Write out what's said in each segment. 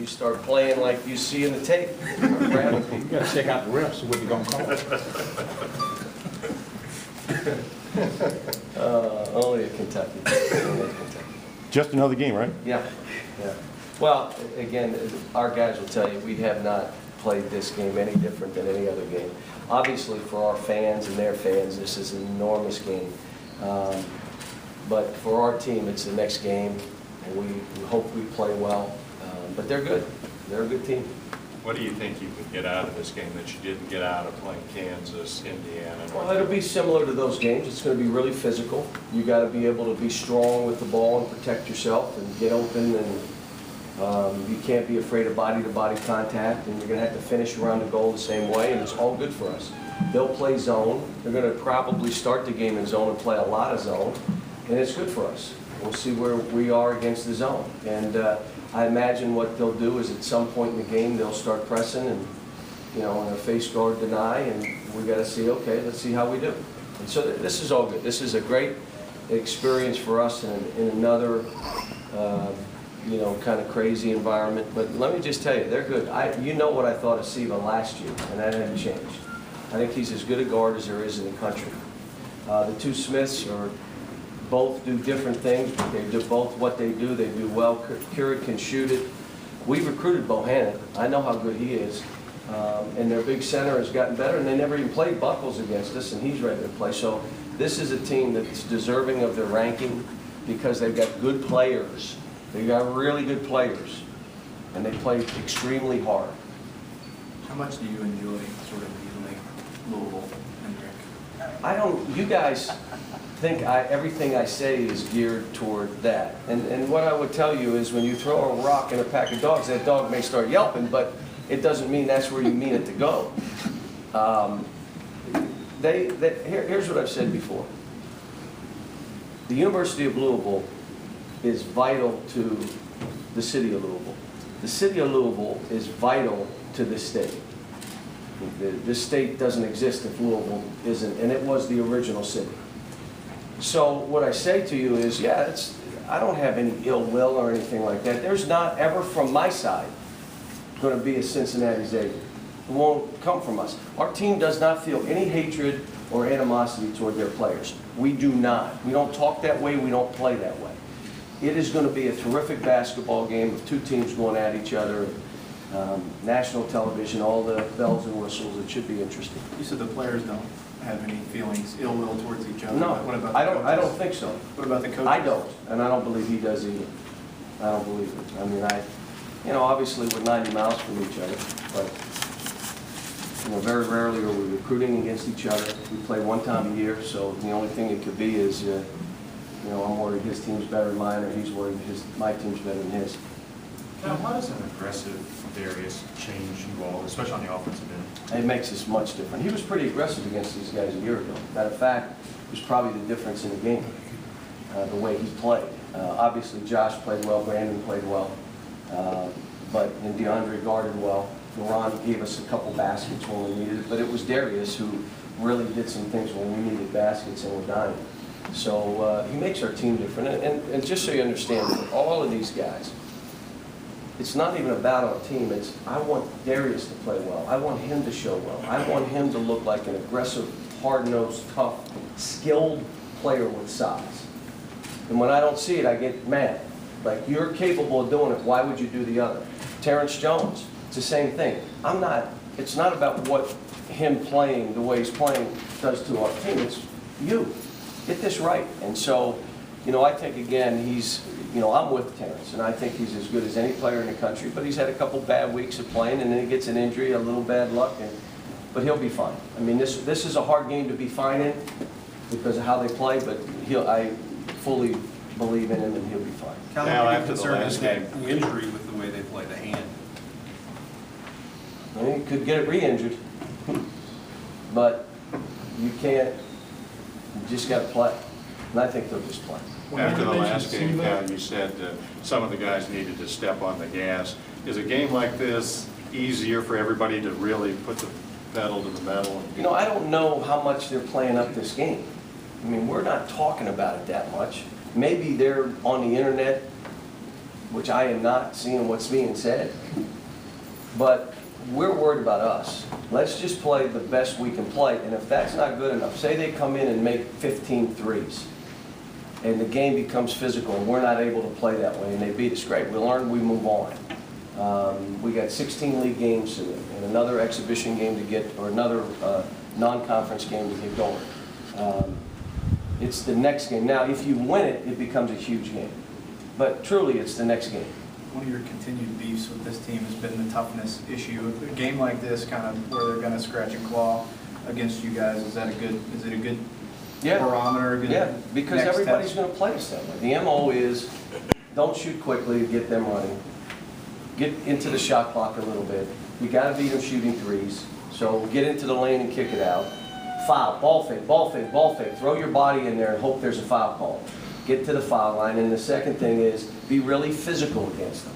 you start playing like you see in the tape. Grabbing people. You gotta check out the refs, what you gonna call. Only at Kentucky. Only at Kentucky. Just another game, right? Yeah, yeah. Well, again, our guys will tell you, we have not played this game any different than any other game. Obviously, for our fans and their fans, this is an enormous game. But for our team, it's the next game, and we hope we play well. But they're good. They're a good team. What do you think you can get out of this game that you didn't get out of playing Kansas, Indiana? Well, it'll be similar to those games. It's going to be really physical. You got to be able to be strong with the ball and protect yourself and get open, and you can't be afraid of body-to-body contact, and you're going to have to finish around the goal the same way, and it's all good for us. They'll play zone. They're going to probably start the game in zone and play a lot of zone, and it's good for us. We'll see where we are against the zone. And I imagine what they'll do is at some point in the game they'll start pressing and, in a face guard deny, and we got to see, okay, let's see how we do. And so this is all good. This is a great experience for us in another, kind of crazy environment. But let me just tell you, they're good. You know what I thought of Siva last year, and that hasn't changed. I think he's as good a guard as there is in the country. The two Smiths both do different things, but they do both what they do. They do well. Keurig can shoot it. We recruited Bohannon. I know how good he is. And their big center has gotten better, and they never even played Buckles against us, and he's ready to play. So this is a team that's deserving of their ranking because they've got good players. They've got really good players, and they play extremely hard. How much do you enjoy sort of leaving Louisville and Rick? You guys think everything I say is geared toward that. And what I would tell you is when you throw a rock in a pack of dogs, that dog may start yelping, but it doesn't mean that's where you mean it to go. Here's what I've said before. The University of Louisville is vital to the city of Louisville. The city of Louisville is vital to this state. This state doesn't exist if Louisville isn't, and it was the original city. So what I say to you is, I don't have any ill will or anything like that. There's not ever from my side going to be a Cincinnati Xavier. It won't come from us. Our team does not feel any hatred or animosity toward their players. We do not. We don't talk that way. We don't play that way. It is going to be a terrific basketball game with two teams going at each other. National television, all the bells and whistles. It should be interesting. You said the players don't have any feelings, ill will towards each other. No, What about the I coaches? don't think so. What about the coaches? I don't, and I don't believe he does either. I don't believe it. I mean, obviously we're 90 miles from each other, but very rarely are we recruiting against each other. We play one time a year, so the only thing it could be is, I'm worried his team's better than mine, or he's worried my team's better than his. Now, how does an aggressive Darius change you all, especially on the offensive end? It makes us much different. He was pretty aggressive against these guys a year ago. Matter of fact, it was probably the difference in the game, the way he played. Obviously, Josh played well, Brandon played well, and DeAndre guarded well. Laurent gave us a couple baskets when we needed it, but it was Darius who really did some things when we needed baskets and were dying. So he makes our team different. And just so you understand, for all of these guys, it's not even about our team. I want Darius to play well. I want him to show well. I want him to look like an aggressive, hard-nosed, tough, skilled player with size. And when I don't see it, I get mad. Like, you're capable of doing it. Why would you do the other? Terrence Jones, it's the same thing. It's not about what him playing the way he's playing does to our team. It's you. Get this right. And so, I think, again, I'm with Terrence, and I think he's as good as any player in the country, but he's had a couple bad weeks of playing, and then he gets an injury, a little bad luck, but he'll be fine. I mean, this is a hard game to be fine in because of how they play, but I fully believe in him, and he'll be fine. Now, after the last game, the injury with the way they play the hand. I mean, you could get it re-injured, but you can't. You just got to play, and I think they'll just play. After the last game, Cal, you said some of the guys needed to step on the gas. Is a game like this easier for everybody to really put the pedal to the metal? I don't know how much they're playing up this game. I mean, we're not talking about it that much. Maybe they're on the internet, which I am not seeing what's being said. But we're worried about us. Let's just play the best we can play, and if that's not good enough, say they come in and make 15 threes, and the game becomes physical, and we're not able to play that way, and they beat us, great. We learn, we move on. We got 16 league games and another exhibition game to get, or another non-conference game to get going. It's the next game. Now, if you win it, it becomes a huge game. But truly, it's the next game. One of your continued beefs with this team has been the toughness issue. A game like this, kind of where they're going to scratch and claw against you guys, is it a good barometer? A good Yeah, because next everybody's test? going to play us that way. The MO is don't shoot quickly, get them running. Get into the shot clock a little bit. You got to beat them shooting threes. So get into the lane and kick it out. Foul, ball fake, ball fake, ball fake. Throw your body in there and hope there's a foul call. Get to the foul line. And the second thing is be really physical against them.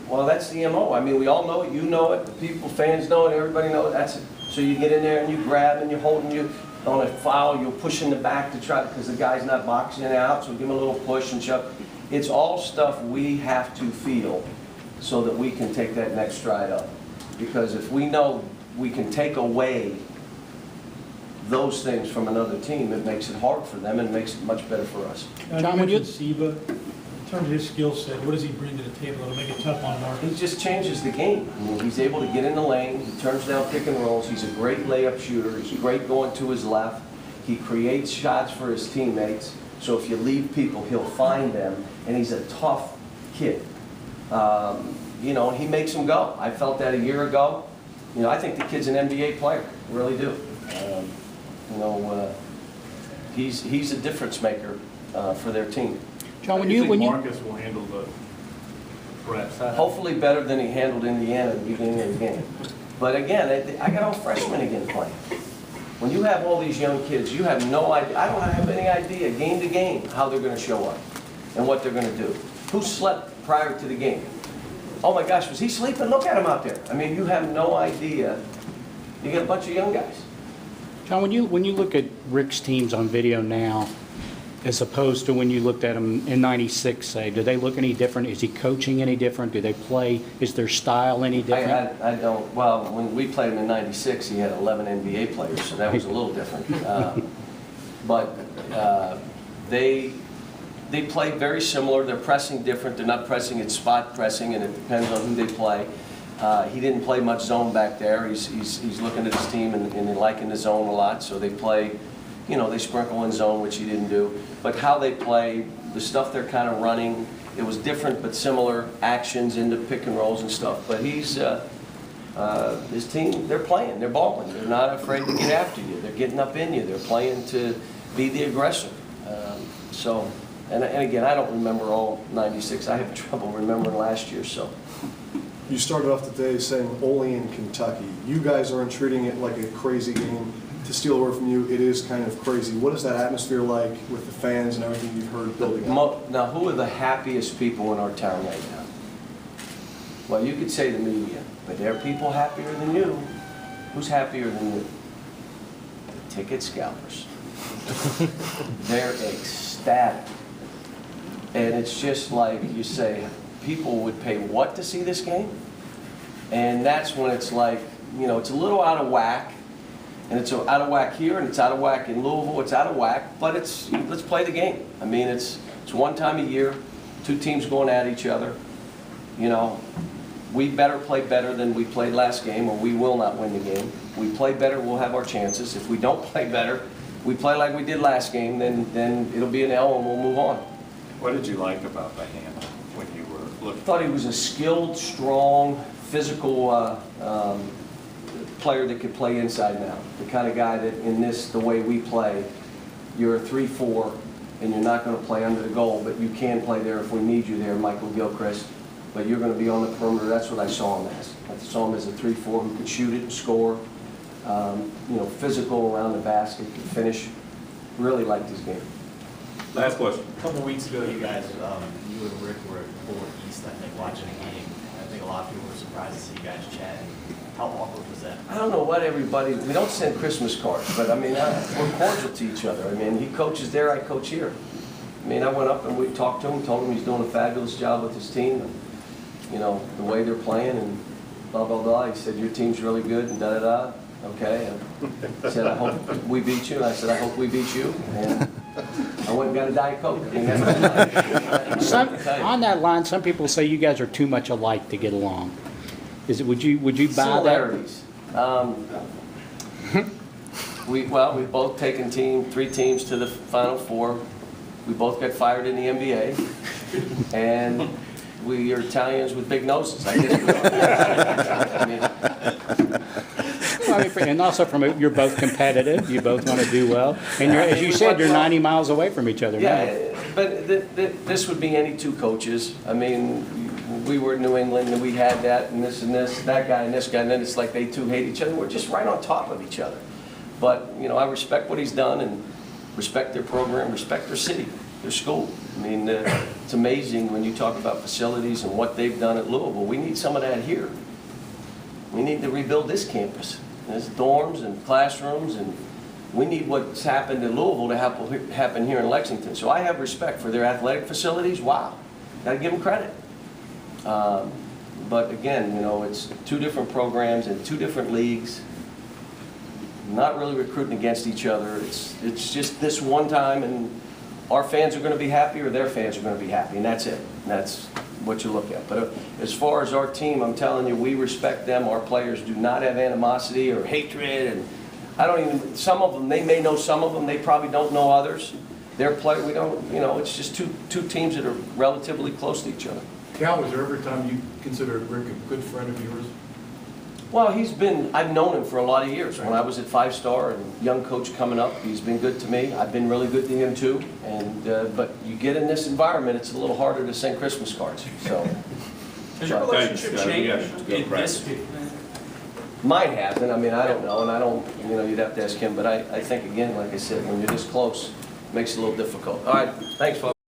Well, that's the MO. I mean, we all know it. You know it. The people, fans know it. Everybody knows it. That's it. So you get in there and you grab and you're holding you on a foul. You'll push in the back to try, because the guy's not boxing it out. So give him a little push and shove. It's all stuff we have to feel so that we can take that next stride up. Because if we know we can take away those things from another team, it makes it hard for them and makes it much better for us. John, when you Siva, in terms of his skill set, what does he bring to the table that'll make it tough on Marcus? He just changes the game. I mean, he's able to get in the lane, he turns down pick and rolls, he's a great layup shooter, he's great going to his left, he creates shots for his teammates, so if you leave people, he'll find them, and he's a tough kid. You know, he makes them go. I felt that a year ago. You know, I think the kid's an NBA player, I really do. You know, he's a difference maker for their team. John, How do you think Marcus will handle the press? Hopefully better than he handled Indiana at the beginning of the game. But again, I got all freshmen again playing. When you have all these young kids, you have no idea. I don't have any idea, game to game, how they're going to show up and what they're going to do. Who slept prior to the game? Oh my gosh, was he sleeping? Look at him out there. I mean, you have no idea. You get a bunch of young guys. John, when you look at Rick's teams on video now, as opposed to when you looked at them in '96, say, do they look any different? Is he coaching any different? Do they play? Is their style any different? I don't. Well, when we played him in '96, he had 11 NBA players, so that was a little different. But they play very similar. They're pressing different. They're not pressing, it's spot pressing, and it depends on who they play. He didn't play much zone back there. He's looking at his team and liking the zone a lot, so they play, you know, they sprinkle in zone, which he didn't do. But how they play, the stuff they're kind of running, it was different but similar actions into pick and rolls and stuff. But his team, they're playing, they're balling. They're not afraid to get after you. They're getting up in you. They're playing to be the aggressor. And again, I don't remember all '96. I have trouble remembering last year, so. You started off the day saying only in Kentucky. You guys aren't treating it like a crazy game. To steal a word from you, it is kind of crazy. What is that atmosphere like with the fans and everything you've heard building up? Now, who are the happiest people in our town right now? Well, you could say the media, but there are people happier than you. Who's happier than you? The ticket scalpers. They're ecstatic. And it's just like you say, people would pay what to see this game? And that's when it's like, you know, it's a little out of whack. And it's out of whack here, and it's out of whack in Louisville, it's out of whack, but let's play the game. I mean, it's one time a year, two teams going at each other. You know, we better play better than we played last game, or we will not win the game. We play better, we'll have our chances. If we don't play better, we play like we did last game, then it'll be an L and we'll move on. What did you like about the handle when you were looking? I thought he was a skilled, strong, physical player that could play inside now. The kind of guy that in the way we play, you're a 3-4 and you're not going to play under the goal, but you can play there if we need you there, Michael Gilchrist. But you're going to be on the perimeter. That's what I saw him as. I saw him as a 3-4 who could shoot it and score. You know, physical around the basket, could finish. Really liked his game. Last question. A couple weeks ago, you guys, you and Rick were at Fort East, I think, watching a game. I think a lot of people were surprised to see you guys chatting. How awkward was that? I don't know what everybody, we don't send Christmas cards, but I mean, we're cordial to each other. I mean, he coaches there, I coach here. I mean, I went up and we talked to him, told him he's doing a fabulous job with his team, and, you know, the way they're playing and blah, blah, blah. He said, your team's really good and da-da-da. Okay. And he said, I hope we beat you. And I said, I hope we beat you. And I went and got a Diet Coke. On that line, some people say you guys are too much alike to get along. Would you buy that? Similarities. We've both taken 3 teams to the Final Four. We both got fired in the NBA. And we are Italians with big noses. I didn't And also you're both competitive. You both want to do well. And as you said, you're 90 miles away from each other now. Yeah, but this would be any 2 coaches. I mean, we were in New England and we had that and this, that guy and this guy, and then it's like they 2 hate each other. We're just right on top of each other. But, you know, I respect what he's done and respect their program, respect their city, their school. I mean, it's amazing when you talk about facilities and what they've done at Louisville. We need some of that here. We need to rebuild this campus. There's dorms and classrooms, and we need what's happened in Louisville to happen here in Lexington. So I have respect for their athletic facilities. Wow, gotta give them credit. But again, you know, it's 2 different programs and 2 different leagues. Not really recruiting against each other. It's just this one time, and our fans are going to be happy or their fans are going to be happy, and that's it. And that's what you look at. But as far as our team, I'm telling you, we respect them. Our players do not have animosity or hatred, and I don't even, some of them, they may know some of them, they probably don't know others. We don't, you know, it's just two teams that are relatively close to each other. Cal, was there every time you considered Rick a good friend of yours? Well, I've known him for a lot of years. When I was at 5-star and young coach coming up, he's been good to me. I've been really good to him too. And but you get in this environment, it's a little harder to send Christmas cards. So Has your relationship changed in this? mine hasn't. I mean, I don't know, and I don't. You know, you'd have to ask him. But I think again, like I said, when you're this close, it makes it a little difficult. All right, thanks, folks.